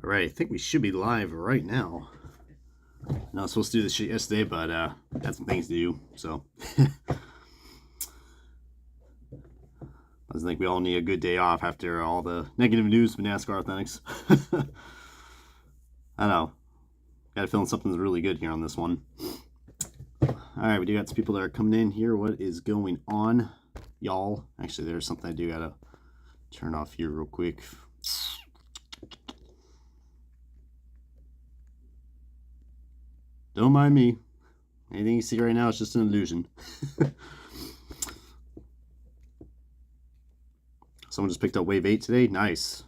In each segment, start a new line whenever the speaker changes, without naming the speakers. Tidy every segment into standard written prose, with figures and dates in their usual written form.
All right, I think we should be live right now. I was supposed to do this shit yesterday, but had some things to do, so. I think we all need a good day off after all the negative news with Nascar Authentics. I know. Got a feeling something's really good here on this one. All right, we do got some people that are coming in here. What is going on, y'all? Actually, there's something I do gotta turn off here real quick. Don't mind me. Anything you see right now is just an illusion. Someone just picked up Wave 8 today. Nice.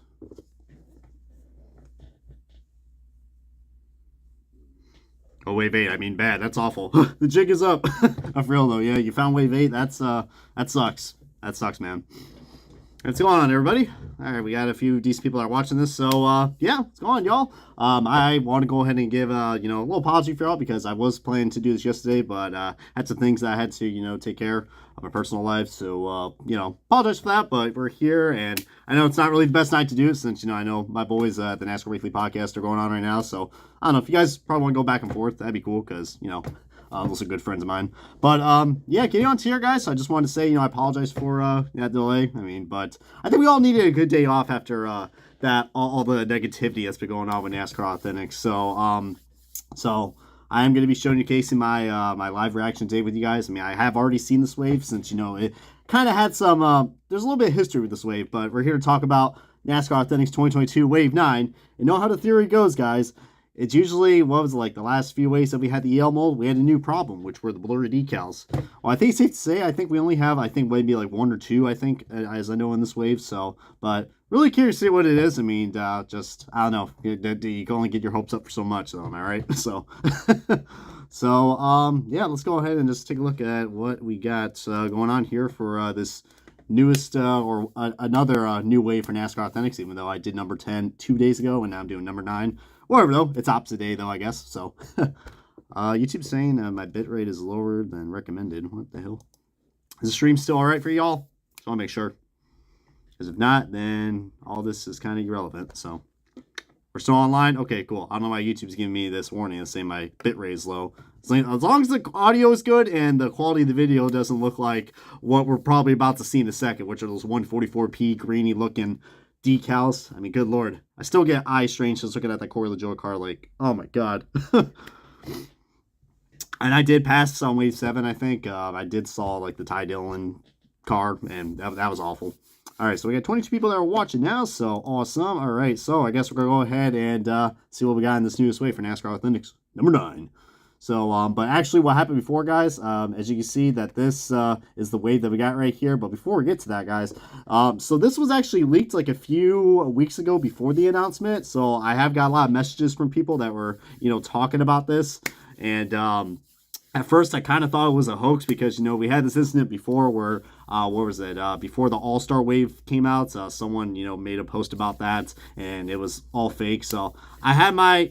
Oh, Wave 8. I mean, bad. That's awful. The jig is up. For real, though. Yeah, you found Wave 8. That sucks. That sucks, man. What's going on, everybody? All right, we got a few decent people that are watching this. So, yeah, what's going on, y'all? I want to go ahead and give, a little apology for y'all because I was planning to do this yesterday, but had some things that I had to, take care of my personal life. So, apologize for that, but we're here, and I know it's not really the best night to do it since, I know my boys at the NASCAR Weekly Podcast are going on right now. So, I don't know if you guys probably want to go back and forth. That'd be cool because, those are good friends of mine. But, yeah, getting on to here, guys. So I just wanted to say, I apologize for that delay. I mean, but I think we all needed a good day off after that all the negativity that's been going on with NASCAR Authentics. So I am going to be showing you, Casey, my my live reaction today with you guys. I mean, I have already seen this wave since, it kind of had some, there's a little bit of history with this wave, but we're here to talk about NASCAR Authentics 2022 Wave 9. And know how the theory goes, guys. It's usually, the last few waves that we had the EL mold, we had a new problem, which were the blurry decals. Well, I think it's safe to say, I think we only have, maybe one or two, as I know in this wave. So, but really curious to see what it is. I mean, I don't know. You can only get your hopes up for so much, though, am I right? So, yeah, let's go ahead and just take a look at what we got going on here for this newest, another new wave for NASCAR Authentics, even though I did number 10 2 days ago, and now I'm doing number 9. Whatever, though. It's opposite day, though, I guess. So, YouTube's saying my bitrate is lower than recommended. What the hell? Is the stream still all right for y'all? Just want to make sure. Because if not, then all this is kind of irrelevant. So, we're still online? Okay, cool. I don't know why YouTube's giving me this warning saying my bitrate is low. As long as the audio is good and the quality of the video doesn't look like what we're probably about to see in a second, which are those 144p greeny looking decals. I mean, good lord. I still get eye strains just looking at that Corey LaJoie car, oh my god. And I did pass on Wave 7, I think. I did saw, the Ty Dillon car, and that was awful. Alright, so we got 22 people that are watching now, so awesome. Alright, so I guess we're going to go ahead and see what we got in this newest wave for NASCAR Authentics. Number 9. So, but actually what happened before, guys, as you can see that this is the wave that we got right here. But before we get to that, guys, so this was actually leaked a few weeks ago before the announcement. So I have got a lot of messages from people that were, talking about this. And at first I kind of thought it was a hoax because, we had this incident before where, what was it, before the All-Star Wave came out, someone, made a post about that, and it was all fake. So I had I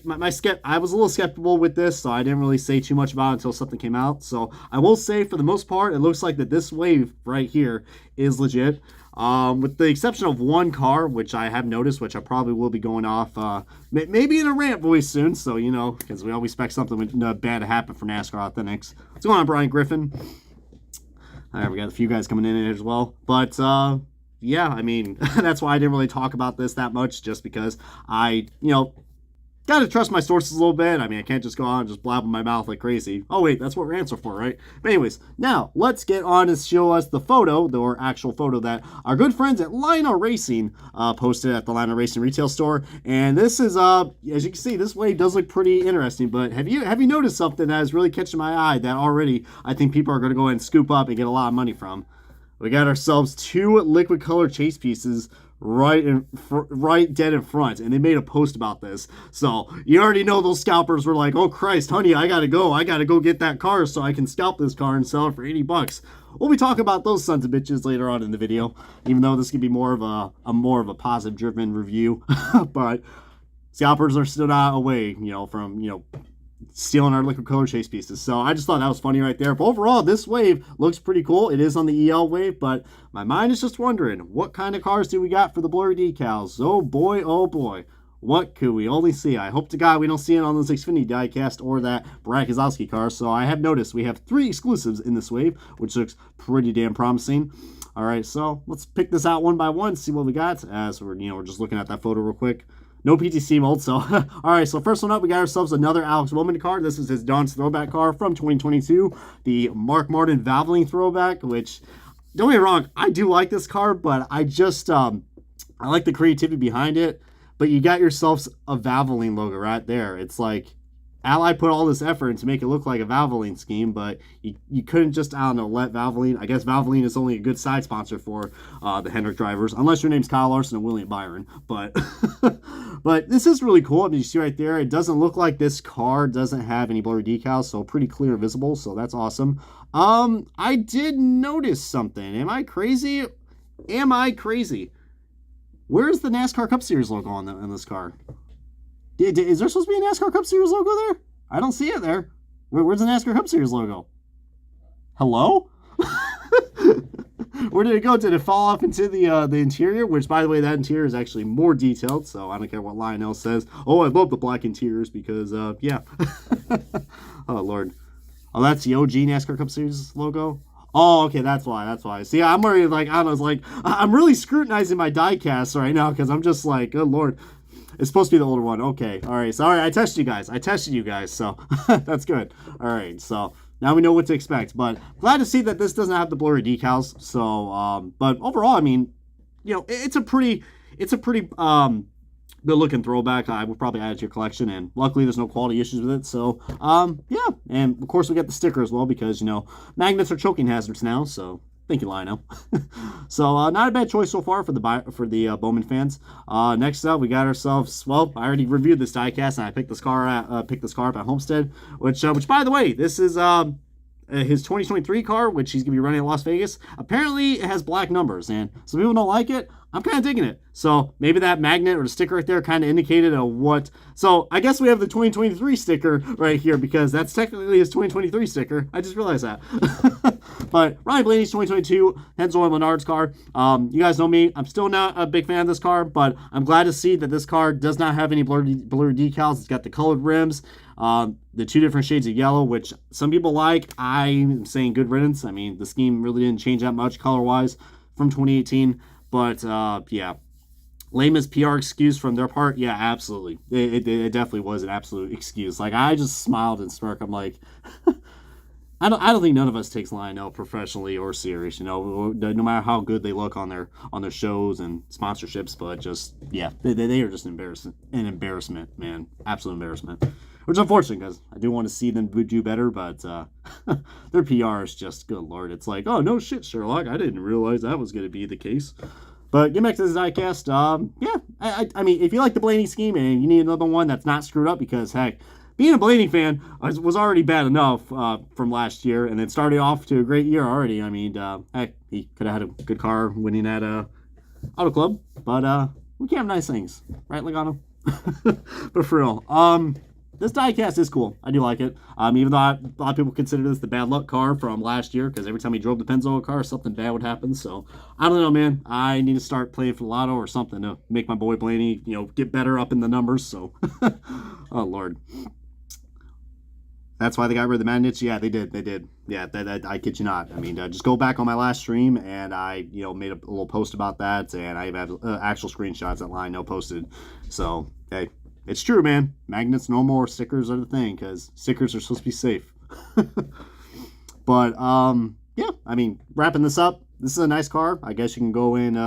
was a little skeptical with this, so I didn't really say too much about it until something came out. So I will say, for the most part, it looks like that this wave right here is legit. With the exception of one car, which I have noticed, which I probably will be going off, maybe in a rant voice soon, so, because we always expect something bad to happen for NASCAR Authentics. What's going on, Brian Griffin? All right, we got a few guys coming in as well, but, yeah, I mean, that's why I didn't really talk about this that much, just because I, got to trust my sources a little bit. I mean, I can't just go on and just blab in my mouth like crazy. Oh, wait, that's what we're answering for, right? But anyways, now, let's get on and show us the photo, or actual photo that our good friends at Lionel Racing posted at the Lionel Racing retail store. And this is, as you can see, this wave does look pretty interesting. But have you noticed something that is really catching my eye that already I think people are going to go ahead and scoop up and get a lot of money from? We got ourselves 2 liquid color chase pieces right dead in front, and they made a post about this. So you already know those scalpers were like, oh Christ, honey, I gotta go get that car so I can scalp this car and sell it for $80. We'll be talking about those sons of bitches later on in the video, even though this could be more of a positive driven review. But scalpers are still not away, from stealing our liquid color chase pieces. So I just thought that was funny right there. But overall, this wave looks pretty cool. It is on the EL wave, but my mind is just wondering, what kind of cars do we got for the blurry decals? Oh boy, oh boy. what could we only see? I hope to God we don't see it on this Xfinity diecast or that Brad Keselowski car. So I have noticed we have 3 exclusives in this wave, which looks pretty damn promising. All right, so let's pick this out one by one, see what we got. As we're just looking at that photo real quick. No PTC mold, so all right. So first one up, we got ourselves another Alex Bowman car. This is his Don's throwback car from 2022, the Mark Martin Valvoline throwback. Which, don't get me wrong, I do like this car, but I just I like the creativity behind it. But you got yourselves a Valvoline logo right there. It's like Ally put all this effort in to make it look like a Valvoline scheme, but you couldn't just, I don't know, let Valvoline. I guess Valvoline is only a good side sponsor for the Hendrick drivers, unless your name's Kyle Larson and William Byron. But but this is really cool. I mean, you see right there, it doesn't look like this car doesn't have any blurry decals, so pretty clear and visible, so that's awesome. I did notice something. Am I crazy? Am I crazy? Where's the NASCAR Cup Series logo on this car? Is there supposed to be a NASCAR Cup Series logo there? I don't see it there. Where's the NASCAR Cup Series logo? Hello? Where did it go? Did it fall off into the interior? Which, by the way, that interior is actually more detailed, so I don't care what Lionel says. Oh, I love the black interiors because, yeah. Oh, Lord. Oh, that's the OG NASCAR Cup Series logo? Oh, okay, that's why. See, I'm already like, I was like, I'm really scrutinizing my diecast right now because I'm just like, good Lord. It's supposed to be the older one. Okay, all right. Sorry, I tested you guys, so that's good. All right, so now we know what to expect. But glad to see that this doesn't have the blurry decals. So, but overall, I mean, it's a pretty good looking throwback. I would probably add it to your collection, and luckily there's no quality issues with it. So, yeah, and of course we got the sticker as well because magnets are choking hazards now. So. Thank you, Lionel. So, not a bad choice so far for the Bowman fans. Next up, we got ourselves. Well, I already reviewed this diecast, and I picked this car up at Homestead, which by the way, this is his 2023 car, which he's gonna be running at Las Vegas. Apparently, it has black numbers, and some people don't like it. I'm kind of digging it. So maybe that magnet or the sticker right there kind of indicated what. So I guess we have the 2023 sticker right here because that's technically his 2023 sticker. I just realized that. But Ryan Blaney's 2022 Hensel and Menards car. You guys know me. I'm still not a big fan of this car, but I'm glad to see that this car does not have any blurry decals. It's got the colored rims, the 2 different shades of yellow, which some people like. I'm saying good riddance. I mean, the scheme really didn't change that much color-wise from 2018. But, yeah, lamest PR excuse from their part, yeah, absolutely. It definitely was an absolute excuse. Like, I just smiled and smirked. I'm like, I don't think none of us takes Lionel professionally or serious, no matter how good they look on their shows and sponsorships. But just, yeah, they are just an embarrassment, man. Absolute embarrassment. Which is unfortunate because I do want to see them do better, but their PR is just, good Lord. It's like, oh, no shit, Sherlock. I didn't realize that was going to be the case. But getting back to this diecast, yeah, I mean, if you like the Blaney scheme and you need another one that's not screwed up because, heck, being a Blaney fan was already bad enough from last year, and then started off to a great year already. I mean, heck, he could have had a good car winning at Auto Club, but we can't have nice things, right, Logano? But for real, this diecast is cool. I do like it. Even though a lot of people consider this the bad luck car from last year because every time he drove the Pennzoil car, something bad would happen. So, I don't know, man. I need to start playing for the lotto or something to make my boy Blaney, get better up in the numbers. So, oh, Lord. That's why they got rid of the magnets. Yeah, they did. Yeah, I kid you not. I mean, just go back on my last stream, and I, made a little post about that, and I have actual screenshots that Lionel posted. So, hey. It's true, man. Magnets no more. Stickers are the thing because stickers are supposed to be safe. But, yeah, I mean, wrapping this up, this is a nice car. I guess you can go on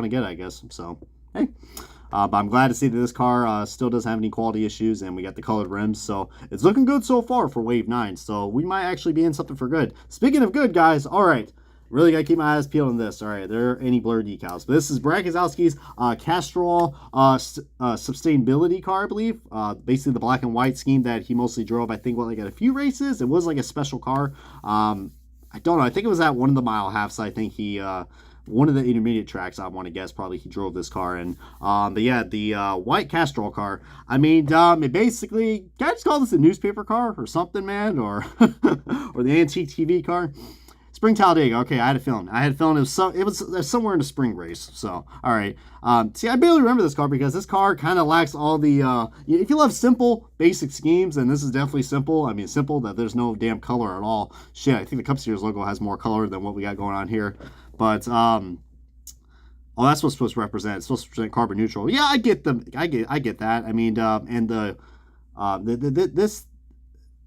and get it, I guess. So, hey. But I'm glad to see that this car still doesn't have any quality issues, and we got the colored rims. So, it's looking good so far for Wave 9. So, we might actually be in something for good. Speaking of good, guys, all right. Really got to keep my eyes peeled on this. All right, there are any blurred decals. But this is Brad Keselowski's Castrol sustainability car, I believe. Basically the black and white scheme that he mostly drove, I think, at a few races. It was like a special car. I don't know. I think it was at one of the mile halves. I think he... one of the intermediate tracks, I want to guess, probably he drove this car in. But yeah, the white Castrol car. I mean, it basically... Can I just call this a newspaper car or something, man? Or, or the antique TV car? It's Spring Talladega. Okay, I had a feeling. It was somewhere in the spring race. So, all right. See, I barely remember this car because this car kind of lacks all the. If you love simple, basic schemes, then this is definitely simple. I mean, simple that there's no damn color at all. Shit, I think the Cup Series logo has more color than what we got going on here. But oh, that's what's supposed to represent. It's supposed to represent carbon neutral. Yeah, I get that. I mean, and this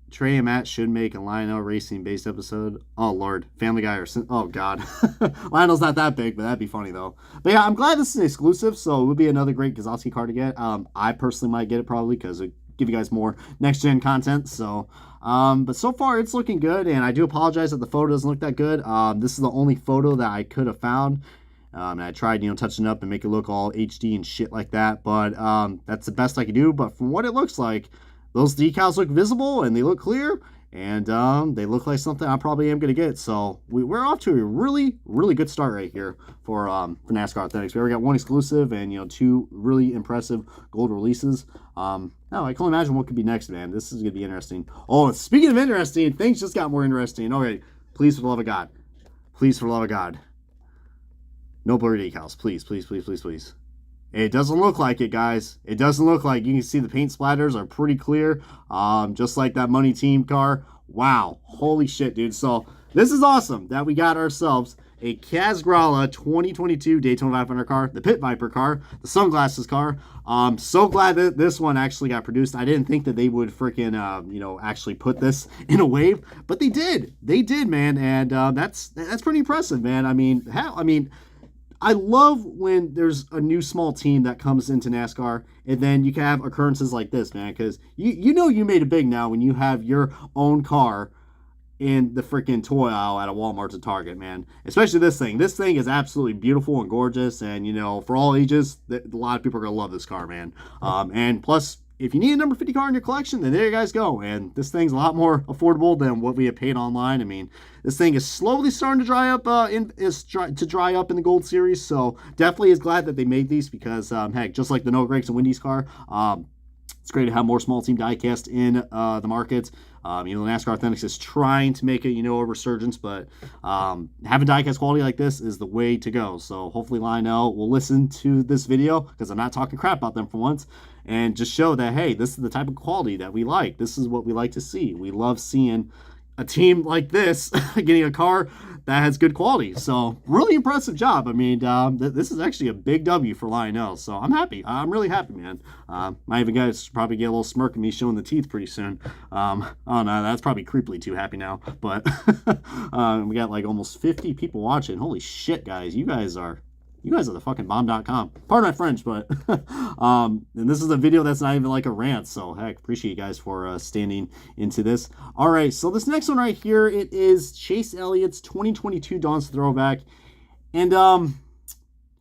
Trey and Matt should make a Lionel Racing based episode. Oh Lord, Family Guy or oh God, Lionel's not that big, but that'd be funny though. But yeah, I'm glad this is exclusive, so it would be another great Keselowski car to get. I personally might get it probably because it give you guys more next gen content. So, but so far it's looking good, and I do apologize that the photo doesn't look that good. This is the only photo that I could have found. And I tried, touching it up and make it look all HD and shit like that, but that's the best I could do. But from what it looks like, those decals look visible and they look clear, and they look like something I probably am going to get. So we're off to a really, really good start right here for NASCAR Authentics. We already got one exclusive and, two really impressive gold releases. I can only imagine what could be next, man. This is going to be interesting. Oh, speaking of interesting, things just got more interesting. Okay, please, for the love of God. Please, for the love of God. No blurry decals. Please, please, please, please, please. It doesn't look like it, guys. It doesn't look like. You can see the paint splatters are pretty clear, just like that Money Team car. Wow. Holy shit, dude. So this is awesome that we got ourselves a Castrol 2022 Daytona 500 car, the Pit Viper car, the sunglasses car. So glad that this one actually got produced. I didn't think that they would freaking, actually put this in a wave, but they did. They did, man, and that's pretty impressive, man. I mean, hell, I love when there's a new small team that comes into NASCAR, and then you can have occurrences like this, man, because you made it big now when you have your own car in the freaking toy aisle at a Walmart or Target, man. Especially this thing. This thing is absolutely beautiful and gorgeous, and, for all ages, a lot of people are going to love this car, man. And plus, if you need a number 50 car in your collection, then there you guys go. And this thing's a lot more affordable than what we have paid online. I mean, this thing is slowly starting to dry up in the Gold Series. So definitely is glad that they made these because, heck, just like the No Brakes and Wendy's car, it's great to have more small team diecast in the market. NASCAR Authentics is trying to make it, a resurgence, but having diecast quality like this is the way to go. So hopefully Lionel will listen to this video because I'm not talking crap about them for once, and just show that, hey, this is the type of quality that we like. This is what we like to see. We love seeing a team like this getting a car that has good quality. So really impressive job. I mean, this is actually a big W for Lionel. So I'm happy. I'm really happy, man. My even guys probably get a little smirk at me showing the teeth pretty soon. Oh no, that's probably creepily too happy now. But we got like almost 50 people watching. Holy shit, guys. You guys are the fucking bomb.com. Pardon my French, but and this is a video that's not even like a rant, so heck, appreciate you guys for standing into this. All right, so this next one right here, it is Chase Elliott's 2022 Don's Throwback. And,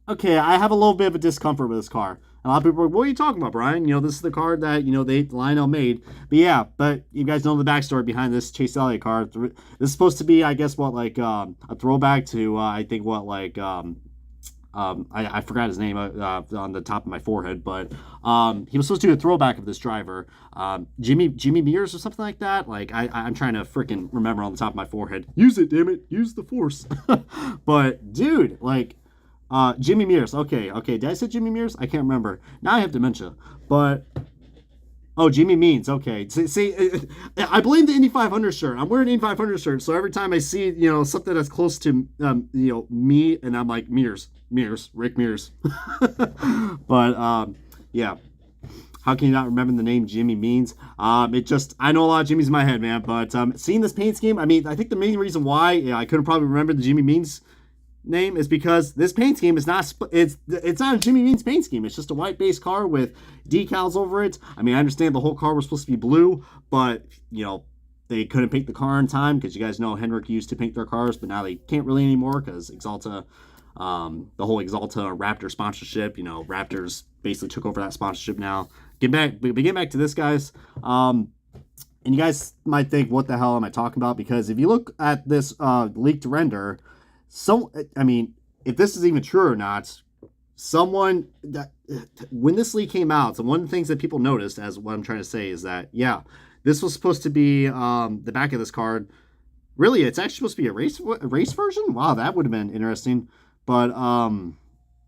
okay, I have a little bit of a discomfort with this car. A lot of people are like, what are you talking about, Brian? This is the car that, Lionel made. But yeah, but you guys know the backstory behind this Chase Elliott car. This is supposed to be, I guess, a throwback to, I think, I forgot his name on the top of my forehead, but he was supposed to do a throwback of this driver, Jimmy Mears or something like that. Like I'm trying to freaking remember on the top of my forehead. Use it, damn it, use the force. But dude, Jimmy Mears. Okay. Did I say Jimmy Mears? I can't remember. Now I have dementia. But oh, Jimmy Means. Okay. See, I blame the Indy 500 shirt. I'm wearing an Indy 500 shirt, so every time I see, something that's close to, me, and I'm like, Rick Mears. But, yeah. How can you not remember the name Jimmy Means? I know a lot of Jimmys in my head, man, but seeing this paint scheme, I think the main reason why I couldn't probably remember the Jimmy Means name is because this paint scheme is not it's not a Jimmy Means paint scheme. It's just a white base car with decals over it. I understand the whole car was supposed to be blue, but they couldn't paint the car in time because you guys know Hendrick used to paint their cars, but now they can't really anymore because Axalta, the whole Axalta Raptor sponsorship, Raptors basically took over that sponsorship now. Get back to this, guys. And you guys might think, what the hell am I talking about? Because if you look at this leaked render, if this is even true or not, when this leak came out, so one of the things that people noticed, as what I'm trying to say, is that, yeah, this was supposed to be the back of this card. Really, it's actually supposed to be a race version? Wow, that would have been interesting. But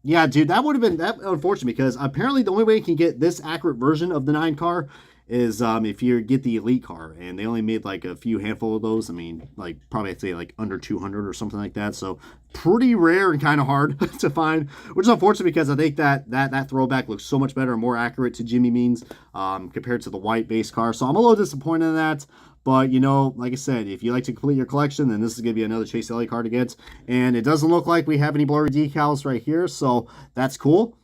yeah, dude, that would have been that unfortunate because apparently the only way you can get this accurate version of the 9 car is if you get the Elite car, and they only made like a few handful of those. I mean, like probably I'd say like under 200 or something like that. So pretty rare and kind of hard to find, which is unfortunate because I think that throwback looks so much better and more accurate to Jimmy Means compared to the white base car. So I'm a little disappointed in that. But, you know, like I said, if you like to complete your collection, then this is going to be another Chase Elliott car to get. And it doesn't look like we have any blurry decals right here, so that's cool.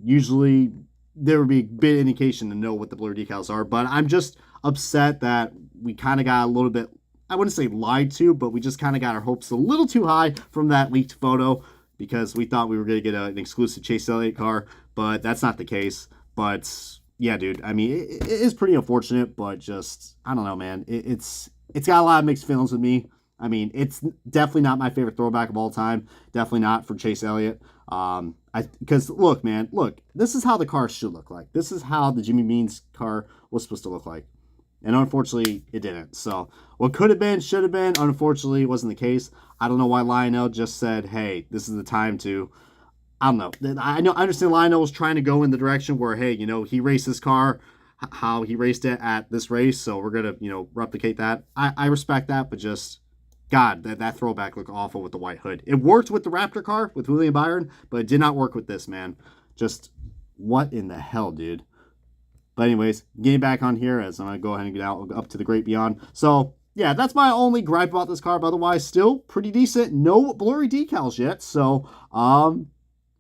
Usually, there would be a bit of indication to know what the blurry decals are. But I'm just upset that we kind of got a little bit, I wouldn't say lied to, but we just kind of got our hopes a little too high from that leaked photo because we thought we were going to get an exclusive Chase Elliott car, but that's not the case. But yeah, dude, I mean, it is pretty unfortunate, but just, I don't know, man. It's got a lot of mixed feelings with me. I mean, it's definitely not my favorite throwback of all time. Definitely not for Chase Elliott. Because, look, man, look, this is how the car should look like. This is how the Jimmy Means car was supposed to look like. And unfortunately, it didn't. So, what could have been, should have been, unfortunately, wasn't the case. I don't know why Lionel just said, hey, this is the time to, I don't know. I understand Lionel was trying to go in the direction where, hey, you know, he raced his car, how he raced it at this race, so we're going to, you know, replicate that. I respect that, but just, God, that throwback looked awful with the white hood. It worked with the Raptor car, with William Byron, but it did not work with this, man. Just, what in the hell, dude? But anyways, getting back on here, as I'm going to go ahead and get out up to the great beyond. So, yeah, that's my only gripe about this car, but otherwise, still pretty decent. No blurry decals yet, so,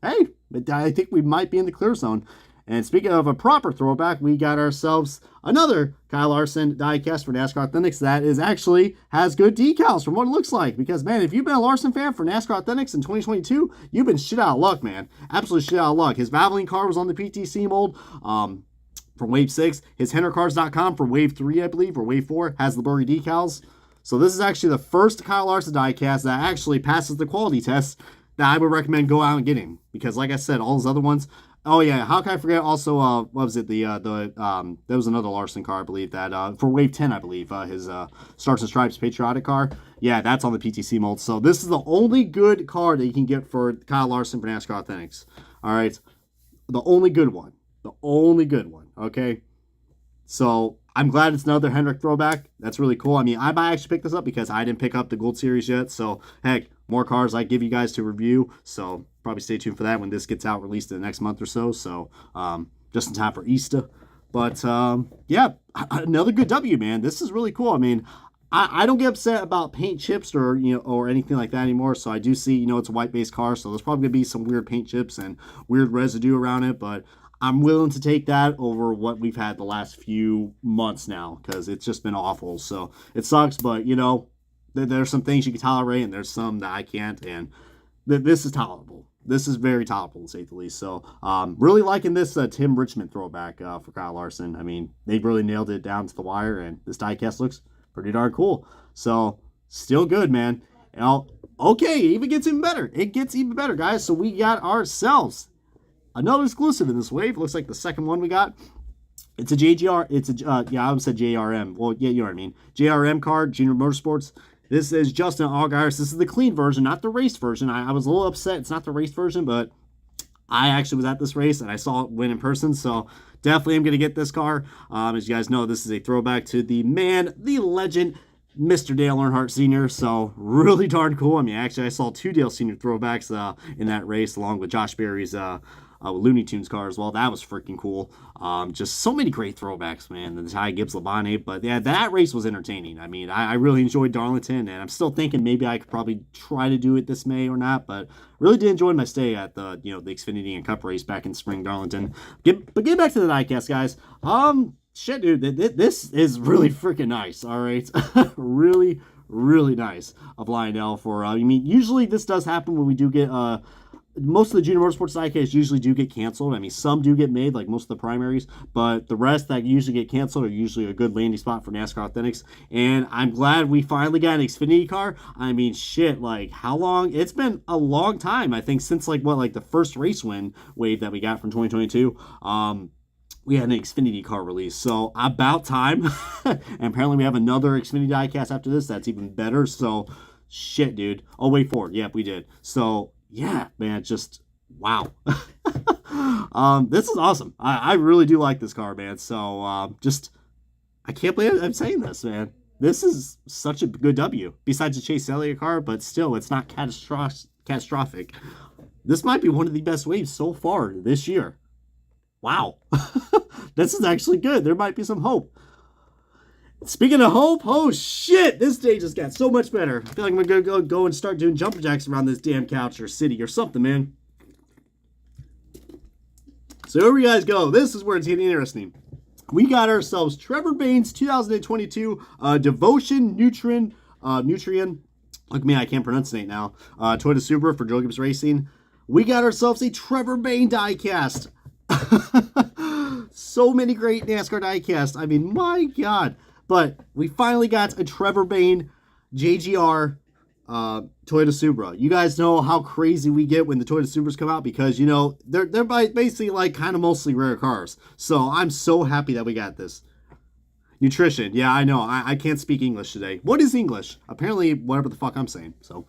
hey, I think we might be in the clear zone. And speaking of a proper throwback, we got ourselves another Kyle Larson diecast for NASCAR Authentics that is actually has good decals from what it looks like. Because, man, if you've been a Larson fan for NASCAR Authentics in 2022, you've been shit out of luck, man. Absolutely shit out of luck. His Valvoline car was on the PTC mold from Wave 6. His HenderCars.com from Wave 3, I believe, or Wave 4, has the blurry decals. So this is actually the first Kyle Larson diecast that actually passes the quality test that I would recommend go out and getting. Because, like I said, all those other ones... Oh, yeah, how can I forget also, what was it, there was another Larson car, I believe, that, for Wave 10, I believe, his, Stars and Stripes Patriotic car. Yeah, that's on the PTC mold. So this is the only good car that you can get for Kyle Larson for NASCAR Authentics. All right, the only good one. The only good one, okay? So I'm glad it's another Hendrick throwback. That's really cool. I mean, I might actually pick this up because I didn't pick up the Gold Series yet. So, heck, more cars I give you guys to review. So probably stay tuned for that when this gets out, released in the next month or so. So just in time for Easter. But yeah, another good W, man. This is really cool. I mean, I don't get upset about paint chips or or anything like that anymore. So I do see it's a white base car, so there's probably gonna be some weird paint chips and weird residue around it, but I'm willing to take that over what we've had the last few months now because it's just been awful. So it sucks, but there's some things you can tolerate and there's some that I can't, and this is tolerable. This is very tolerable, to say the least. So really liking this Tim Richmond throwback for Kyle Larson. I mean, they really nailed it down to the wire, and this diecast looks pretty darn cool. So still good, man. Now, okay, it even gets even better. It gets even better, guys. So we got ourselves another exclusive in this wave. Looks like the second one we got. It's a JGR. It's a I almost said JRM. Well, yeah, you know what I mean. JRM card, Junior Motorsports. This is Justin Allgaier. This is the clean version, not the race version. I was a little upset. It's not the race version, but I actually was at this race and I saw it win in person. So definitely am going to get this car. As you guys know, this is a throwback to the man, the legend, Mr. Dale Earnhardt Sr. So really darn cool. I mean, actually, I saw 2 Dale Sr. throwbacks in that race along with Josh Berry's Looney Tunes car as well. That was freaking cool. Just so many great throwbacks, man. The Ty Gibbs Labonte. But yeah, that race was entertaining. I mean, I really enjoyed Darlington, and I'm still thinking maybe I could probably try to do it this May or not. But really did enjoy my stay at the the Xfinity and Cup race back in spring Darlington. But get back to the diecast, guys. Shit, dude, this is really freaking nice. All right, really, really nice of Lionel for. I mean, usually this does happen when we do get most of the Junior Motorsports diecasts usually do get canceled. I mean, some do get made, like most of the primaries, but the rest that usually get canceled are usually a good landing spot for NASCAR Authentics. And I'm glad we finally got an Xfinity car. I mean, shit, like how long? It's been a long time, I think, since like the first race win wave that we got from 2022. we had an Xfinity car release. So about time. And apparently we have another Xfinity diecast after this that's even better. So shit, dude. Oh, wait for it. Yep, we did. So yeah, man, just wow. This is awesome. I really do like this car, man. So just I can't believe I'm saying this, man. This is such a good W. Besides the Chase Elliott car, but still, it's not catastrophic. This might be one of the best waves so far this year. Wow. This is actually good. There might be some hope. Speaking of hope, oh shit, this day just got so much better. I feel like I'm gonna go and start doing jumper jacks around this damn couch or city or something, man. So here we guys go. This is where it's getting interesting. We got ourselves Trevor Bayne's 2022 Devotion Nutrient. Look at me, I can't pronunciate now. Toyota Supra for Joe Gibbs Racing. We got ourselves a Trevor Bayne diecast. So many great NASCAR diecast. I mean, my God. But we finally got a Trevor Bayne JGR Toyota Supra. You guys know how crazy we get when the Toyota Supras come out because, you know, they're basically like kind of mostly rare cars. So I'm so happy that we got this. Nutrition. Yeah, I know. I can't speak English today. What is English? Apparently, whatever the fuck I'm saying. So,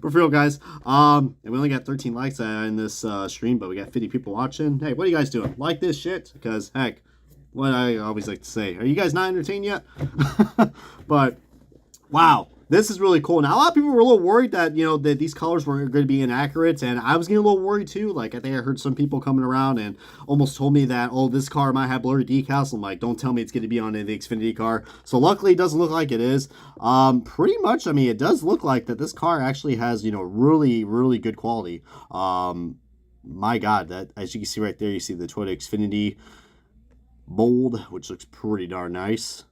for real, guys. And we only got 13 likes in this stream, but we got 50 people watching. Hey, what are you guys doing? Like this shit? Because, heck, what I always like to say. Are you guys not entertained yet? But, wow. This is really cool. Now, a lot of people were a little worried that, you know, that these colors were going to be inaccurate, and I was getting a little worried too. Like, I think I heard some people coming around and almost told me that, oh, this car might have blurry decals. I'm like, don't tell me it's going to be on the Xfinity car. So, luckily, it doesn't look like it is. Pretty much, I mean, it does look like that this car actually has, you know, really, really good quality. My God, that, as you can see right there, you see the Toyota Xfinity mold, which looks pretty darn nice.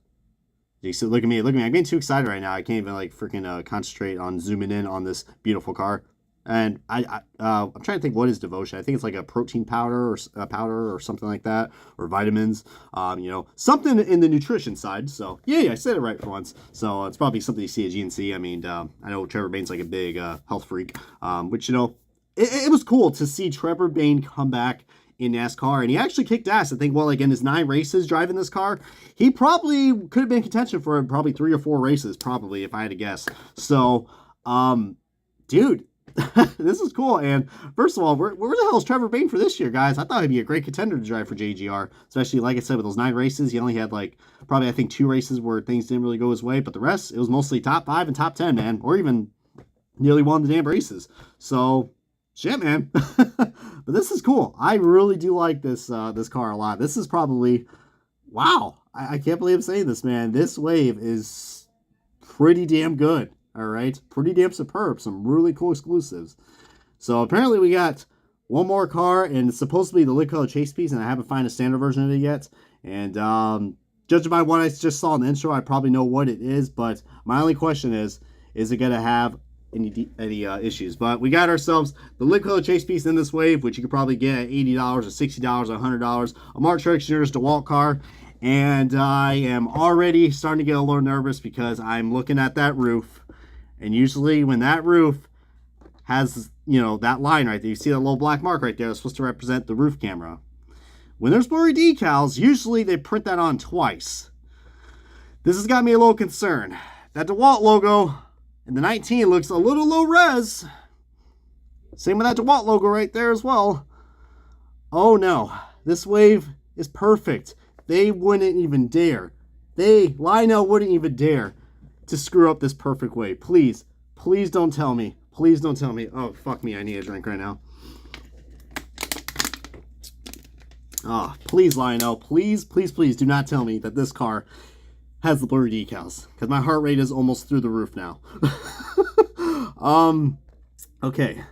You see, look at me. I'm getting too excited right now. I can't even like freaking concentrate on zooming in on this beautiful car. And I'm trying to think what is Devotion. I think it's like a protein powder or something like that, or vitamins. You know, something in the nutrition side. So yeah, I said it right for once. So it's probably something you see at GNC. I mean, I know Trevor Bayne's like a big health freak, which, you know, it was cool to see Trevor Bayne come back in NASCAR, and he actually kicked ass. I think, well, like in his 9 races driving this car, he probably could have been in contention for probably 3 or 4 races, probably, if I had to guess. So, dude, this is cool. And first of all, where the hell is Trevor Bayne for this year, guys? I thought he'd be a great contender to drive for JGR, especially, like I said, with those 9 races. He only had like probably, I think, 2 races where things didn't really go his way, but the rest, it was mostly top 5 and top 10, man, or even nearly won the damn races. So, shit, man. But this is cool. I really do like this this car a lot. This is probably, wow. I can't believe I'm saying this, man. This wave is pretty damn good. All right. Pretty damn superb. Some really cool exclusives. So apparently we got one more car, and it's supposed to be the liquid color chase piece, and I haven't found a standard version of it yet. And judging by what I just saw in the intro, I probably know what it is. But my only question is it going to have any issues? But we got ourselves the liquid color chase piece in this wave, which you could probably get at $80 or $60 or $100. A Mark Truex Jr.'s DeWalt car. And I am already starting to get a little nervous because I'm looking at that roof. And usually when that roof has, you know, that line right there, you see that little black mark right there that's supposed to represent the roof camera. When there's blurry decals, usually they print that on twice. This has got me a little concerned. That DeWalt logo and the 19 looks a little low res. Same with that DeWalt logo right there as well. Oh no, this wave is perfect. They wouldn't even dare. Lionel wouldn't even dare to screw up this perfect wave. Please, please don't tell me. Please don't tell me. Oh, fuck me, I need a drink right now. Oh, please, Lionel, please, please, please do not tell me that this car has the blurry decals, because my heart rate is almost through the roof now. Okay.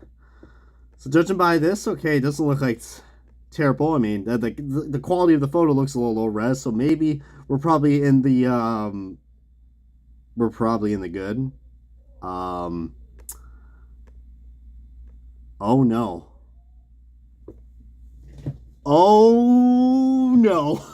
So judging by this, okay, it doesn't look like it's terrible. I mean, the quality of the photo looks a little low res, so maybe we're probably in the good. Oh no. Oh no.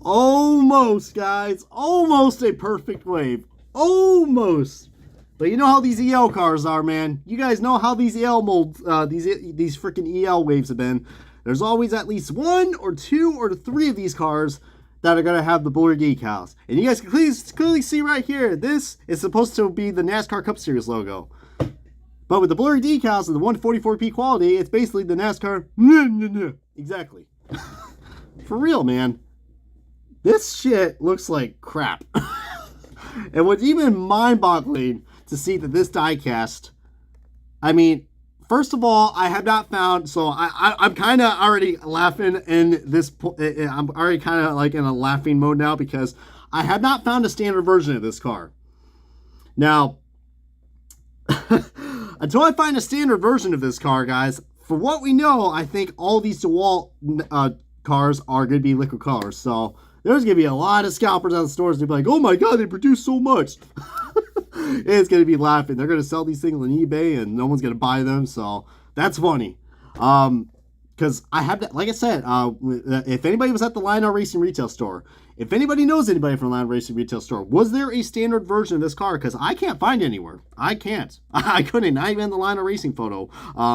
Almost, guys. Almost a perfect wave. Almost. But you know how these EL cars are, man. You guys know how these EL molds, these freaking EL waves have been. there's always at least 1 or 2 or 3 of these cars that are going to have the blurry decals. And you guys can clearly see right here, this is supposed to be the NASCAR Cup Series logo. But with the blurry decals and the 144p quality, it's basically the NASCAR. Exactly. For real, man. This shit looks like crap. And what's even mind-boggling to see that this diecast, I mean, first of all, I have not found, so I'm kind of already laughing in this, I'm already kind of like in a laughing mode now because I have not found a standard version of this car. Now, until I find a standard version of this car, guys, for what we know, I think all these DeWalt cars are going to be liquid colors. So there's going to be a lot of scalpers out of the stores. They'll be like, oh my God, they produce so much. It's going to be laughing. They're going to sell these things on eBay and no one's going to buy them. So that's funny. Because I have, like I said, if anybody was at the Lionel Racing retail store, if anybody knows anybody from the Lionel Racing retail store, was there a standard version of this car? Because I can't find anywhere. I can't. I couldn't. Not even the Lionel Racing photo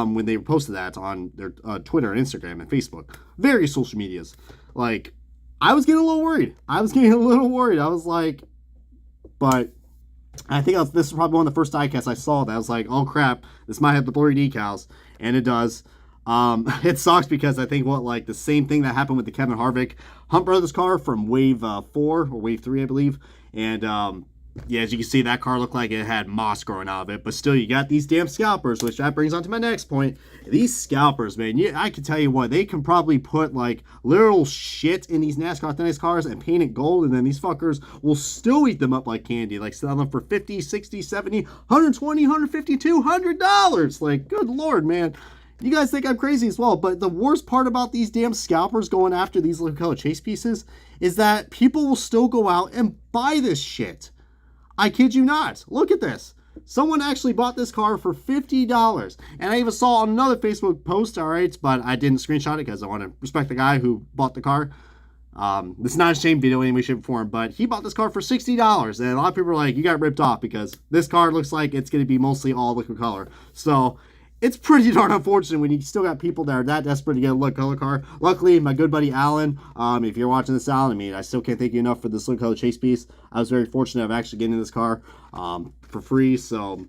when they posted that on their Twitter and Instagram and Facebook. Various social medias. Like, I was getting a little worried. I was like, but I think this is probably one of the first diecasts I saw that I was like, oh crap, this might have the blurry decals. And it does. It sucks because I think the same thing that happened with the Kevin Harvick Hunt Brothers car from Wave 4 or Wave 3, I believe. And yeah, as you can see, that car looked like it had moss growing out of it. But still, you got these damn scalpers, which that brings on to my next point. These scalpers, man, I can tell you what, they can probably put like literal shit in these NASCAR Authentics cars and paint it gold, and then these fuckers will still eat them up like candy, like sell them for $50, $60, $70, $120, $150, $200. Like, good Lord, man. You guys think I'm crazy as well, but the worst part about these damn scalpers going after these liquid color chase pieces is that people will still go out and buy this shit. I kid you not. Look at this. Someone actually bought this car for $50. And I even saw on another Facebook post, all right, but I didn't screenshot it because I want to respect the guy who bought the car. This is not a shame video in any way, shape, or form, but he bought this car for $60. And a lot of people are like, you got ripped off because this car looks like it's going to be mostly all liquid color. So it's pretty darn unfortunate when you still got people that are that desperate to get a liquid color car. Luckily, my good buddy Alan, if you're watching this, Alan, I mean, I still can't thank you enough for this liquid color chase piece. I was very fortunate of actually getting this car for free. So,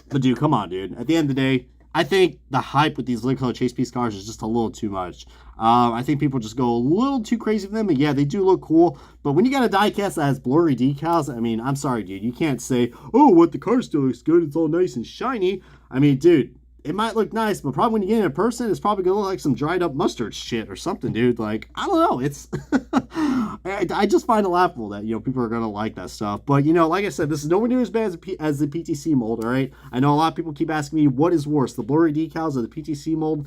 but dude, come on, dude. At the end of the day, I think the hype with these liquid color chase piece cars is just a little too much. I think people just go a little too crazy with them. And yeah, they do look cool. But when you got a diecast that has blurry decals, I mean, I'm sorry, dude. You can't say, oh, what, the car still looks good. It's all nice and shiny. I mean, dude, it might look nice, but probably when you get it in person, it's probably going to look like some dried up mustard shit or something, dude. Like, I don't know. It's, I just find it laughable that, you know, people are going to like that stuff. But, you know, like I said, this is nowhere near as bad as the PTC mold, all right? I know a lot of people keep asking me, what is worse, the blurry decals or the PTC mold?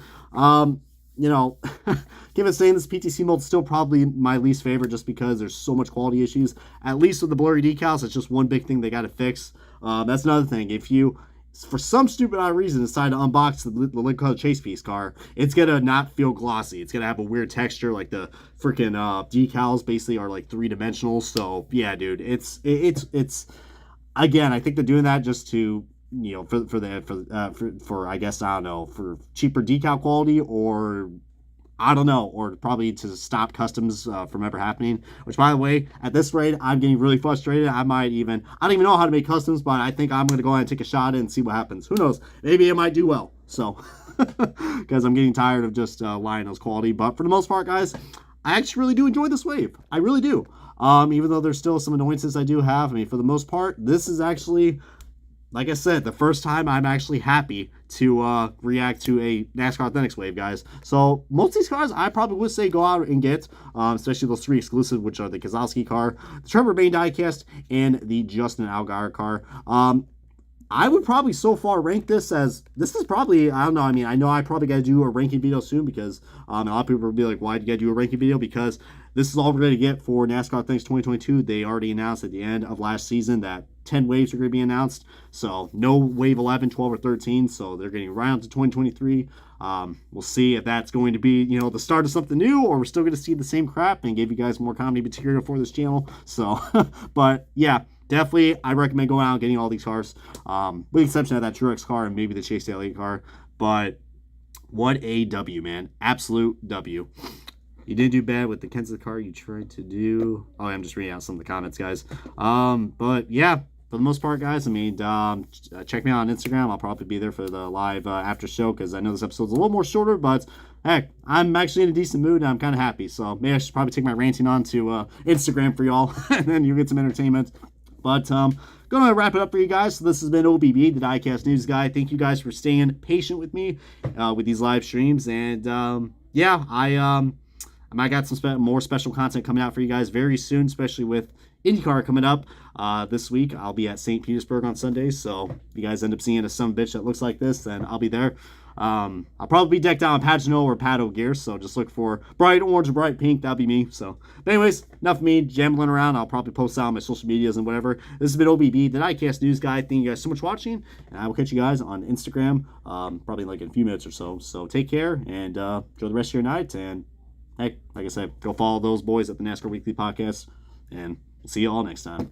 You know, given saying this, PTC mold is still probably my least favorite just because there's so much quality issues. At least with the blurry decals, it's just one big thing they got to fix. That's another thing. If you, for some stupid odd reason, decide to unbox the liquid color chase piece car, it's gonna not feel glossy. It's gonna have a weird texture, like the freaking decals basically are like 3-dimensional. So yeah, dude, it's again, I think they're doing that just to, you know, for I guess, I don't know, for cheaper decal quality, or I don't know, or probably to stop customs from ever happening. Which, by the way, at this rate, I'm getting really frustrated. I don't even know how to make customs, but I think I'm going to go ahead and take a shot and see what happens. Who knows? Maybe it might do well. So, because I'm getting tired of just Lionel's quality. But for the most part, guys, I actually really do enjoy this wave. I really do. Even though there's still some annoyances I do have. I mean, for the most part, this is actually, like I said, the first time I'm actually happy to react to a NASCAR Authentics wave, guys. So most of these cars I probably would say go out and get, especially those 3 exclusive, which are the Keselowski car, the Trevor Bayne diecast, and the Justin Allgaier car. I would probably so far rank this as, this is probably, I don't know, I mean, I know I probably got to do a ranking video soon because a lot of people will be like, why do you got to do a ranking video? Because this is all we're going to get for NASCAR Authentics 2022. They already announced at the end of last season that 10 waves are going to be announced. So no wave 11, 12, or 13. So they're getting right on to 2023. We'll see if that's going to be, you know, the start of something new, or we're still going to see the same crap and give you guys more comedy material for this channel. So, but yeah, definitely I recommend going out and getting all these cars, with the exception of that Truex car and maybe the Chase Elliott car. But What a W, man. Absolute W. You didn't do bad with the Kansas car you tried to do. Oh, I'm just reading out some of the comments, guys. But yeah, for the most part, guys, I mean, check me out on Instagram. I'll probably be there for the live after show because I know this episode's a little more shorter, but heck, I'm actually in a decent mood and I'm kind of happy. So maybe I should probably take my ranting on to Instagram for y'all and then you get some entertainment. But gonna wrap it up for you guys. So this has been OBB, the Diecast News Guy. Thank you guys for staying patient with me with these live streams. And yeah, I might got some more special content coming out for you guys very soon, especially with IndyCar coming up this week. I'll be at St. Petersburg on Sunday, so if you guys end up seeing a sumbitch that looks like this, then I'll be there. I'll probably be decked out in Pagano or Pato gear, so just look for bright orange or bright pink. That'll be me. So, but anyways, enough of me jambling around. I'll probably post out on my social medias and whatever. This has been OBB, the Diecast News Guy. Thank you guys so much for watching, and I will catch you guys on Instagram probably like in a few minutes or so. So take care and enjoy the rest of your night. And hey, like I said, go follow those boys at the NASCAR Weekly Podcast, and we'll see you all next time.